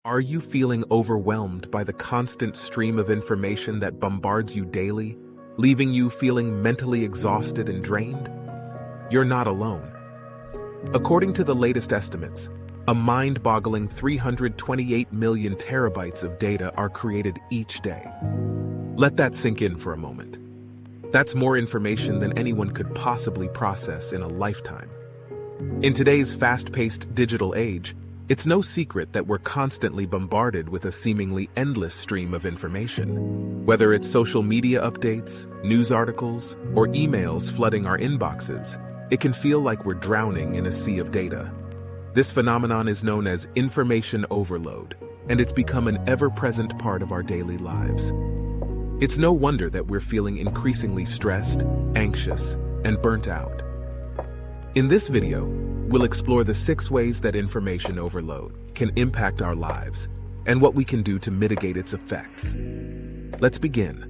Are you feeling overwhelmed by the constant stream of information that bombards you daily, leaving you feeling mentally exhausted and drained? You're not alone. According to the latest estimates, a mind-boggling 328 million terabytes of data are created each day. Let that sink in for a moment. That's more information than anyone could possibly process in a lifetime. In today's fast-paced digital age, it's no secret that we're constantly bombarded with a seemingly endless stream of information. Whether it's social media updates, news articles, or emails flooding our inboxes, it can feel like we're drowning in a sea of data. This phenomenon is known as information overload, and it's become an ever-present part of our daily lives. It's no wonder that we're feeling increasingly stressed, anxious, and burnt out. In this video, we'll explore the 6 ways that information overload can impact our lives and what we can do to mitigate its effects. Let's begin.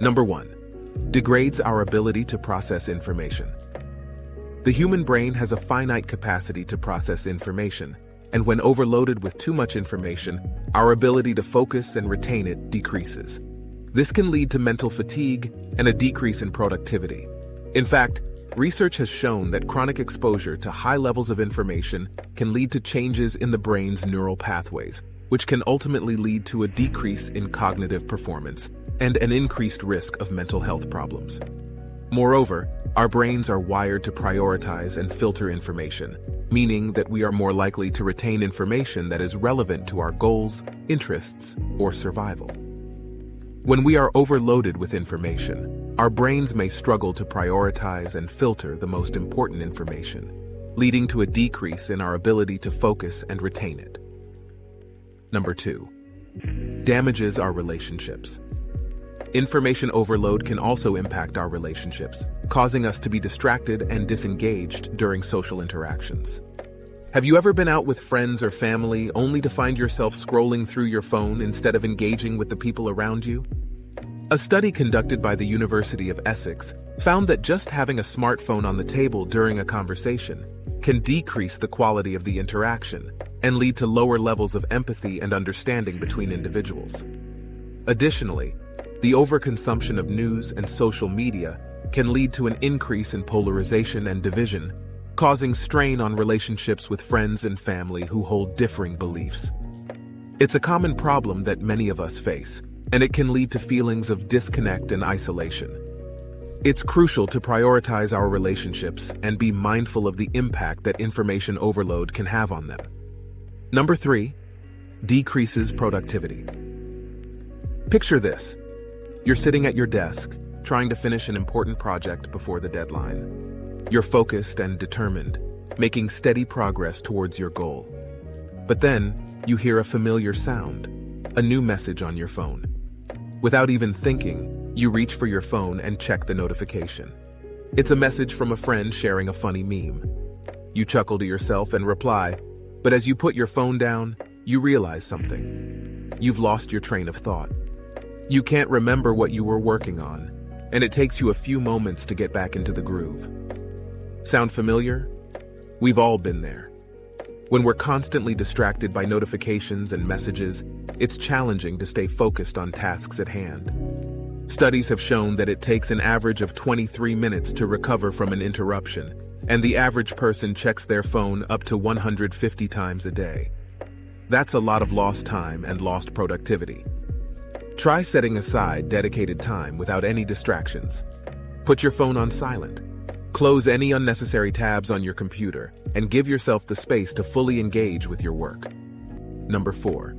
Number 1. Degrades our ability to process information. The human brain has a finite capacity to process information, and when overloaded with too much information, our ability to focus and retain it decreases. This can lead to mental fatigue and a decrease in productivity. In fact, research has shown that chronic exposure to high levels of information can lead to changes in the brain's neural pathways, which can ultimately lead to a decrease in cognitive performance and an increased risk of mental health problems. Moreover, our brains are wired to prioritize and filter information, meaning that we are more likely to retain information that is relevant to our goals, interests, or survival. When we are overloaded with information, our brains may struggle to prioritize and filter the most important information, leading to a decrease in our ability to focus and retain it. Number 2. Damages our relationships. Information overload can also impact our relationships, causing us to be distracted and disengaged during social interactions. Have you ever been out with friends or family only to find yourself scrolling through your phone instead of engaging with the people around you? A study conducted by the University of Essex found that just having a smartphone on the table during a conversation can decrease the quality of the interaction and lead to lower levels of empathy and understanding between individuals. Additionally, the overconsumption of news and social media can lead to an increase in polarization and division, causing strain on relationships with friends and family who hold differing beliefs. It's a common problem that many of us face, and it can lead to feelings of disconnect and isolation. It's crucial to prioritize our relationships and be mindful of the impact that information overload can have on them. Number 3. Decreases productivity. Picture this. You're sitting at your desk, trying to finish an important project before the deadline. You're focused and determined, making steady progress towards your goal. But then, you hear a familiar sound, a new message on your phone. Without even thinking, you reach for your phone and check the notification. It's a message from a friend sharing a funny meme. You chuckle to yourself and reply, but as you put your phone down, you realize something. You've lost your train of thought. You can't remember what you were working on, and it takes you a few moments to get back into the groove. Sound familiar? We've all been there. When we're constantly distracted by notifications and messages, it's challenging to stay focused on tasks at hand. Studies have shown that it takes an average of 23 minutes to recover from an interruption, and the average person checks their phone up to 150 times a day. That's a lot of lost time and lost productivity. Try setting aside dedicated time without any distractions. Put your phone on silent. Close any unnecessary tabs on your computer and give yourself the space to fully engage with your work. Number 4.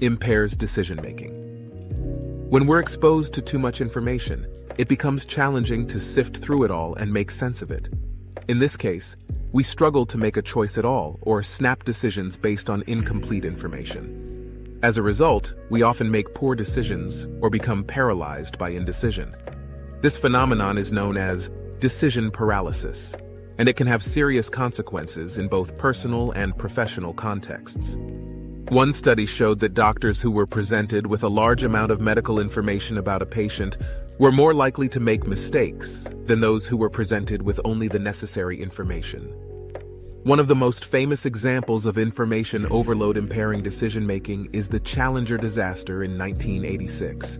Impairs decision-making. When we're exposed to too much information, it becomes challenging to sift through it all and make sense of it. In this case, we struggle to make a choice at all or snap decisions based on incomplete information. As a result, we often make poor decisions or become paralyzed by indecision. This phenomenon is known as decision paralysis, and it can have serious consequences in both personal and professional contexts. One study showed that doctors who were presented with a large amount of medical information about a patient were more likely to make mistakes than those who were presented with only the necessary information. One of the most famous examples of information overload impairing decision-making is the Challenger disaster in 1986.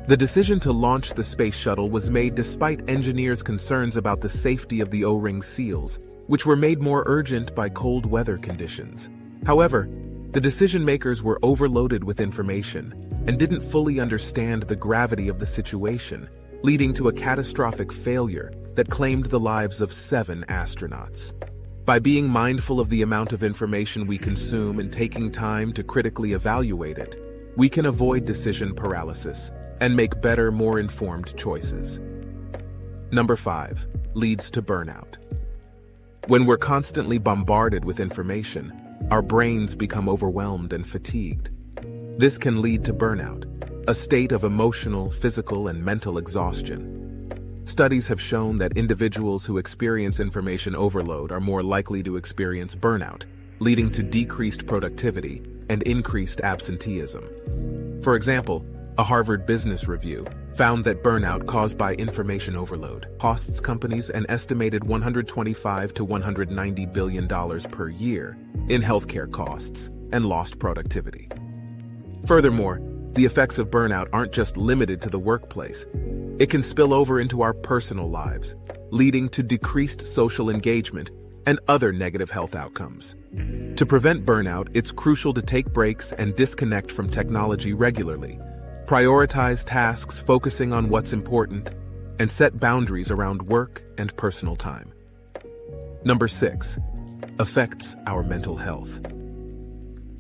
The decision to launch the space shuttle was made despite engineers' concerns about the safety of the O-ring seals, which were made more urgent by cold weather conditions. However, the decision-makers were overloaded with information and didn't fully understand the gravity of the situation, leading to a catastrophic failure that claimed the lives of 7 astronauts. By being mindful of the amount of information we consume and taking time to critically evaluate it, we can avoid decision paralysis and make better, more informed choices. Number 5. Leads to burnout. When we're constantly bombarded with information, our brains become overwhelmed and fatigued. This can lead to burnout, a state of emotional, physical, and mental exhaustion. Studies have shown that individuals who experience information overload are more likely to experience burnout, leading to decreased productivity and increased absenteeism. For example, a Harvard Business Review found that burnout caused by information overload costs companies an estimated $125 to $190 billion per year in healthcare costs and lost productivity. Furthermore, the effects of burnout aren't just limited to the workplace. It can spill over into our personal lives, leading to decreased social engagement and other negative health outcomes. To prevent burnout, it's crucial to take breaks and disconnect from technology regularly, prioritize tasks focusing on what's important, and set boundaries around work and personal time. Number 6. Affects our mental health.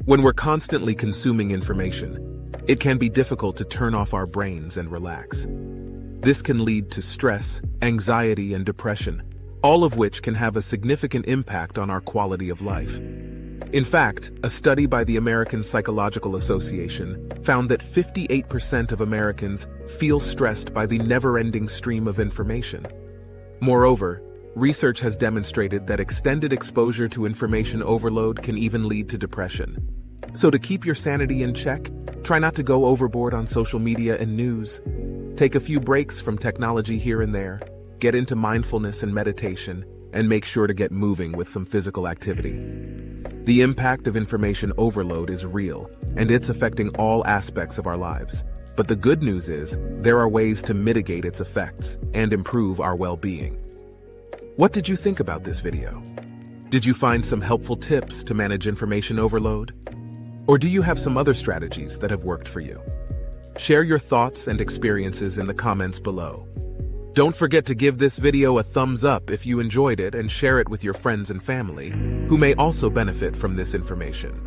When we're constantly consuming information, it can be difficult to turn off our brains and relax. This can lead to stress, anxiety, and depression, all of which can have a significant impact on our quality of life. In fact, a study by the American Psychological Association found that 58% of Americans feel stressed by the never-ending stream of information. Moreover, research has demonstrated that extended exposure to information overload can even lead to depression. So to keep your sanity in check, try not to go overboard on social media and news. Take a few breaks from technology here and there, get into mindfulness and meditation, and make sure to get moving with some physical activity. The impact of information overload is real, and it's affecting all aspects of our lives. But the good news is, there are ways to mitigate its effects and improve our well-being. What did you think about this video? Did you find some helpful tips to manage information overload? Or do you have some other strategies that have worked for you? Share your thoughts and experiences in the comments below. Don't forget to give this video a thumbs up if you enjoyed it and share it with your friends and family, who may also benefit from this information.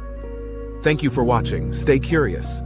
Thank you for watching. Stay curious.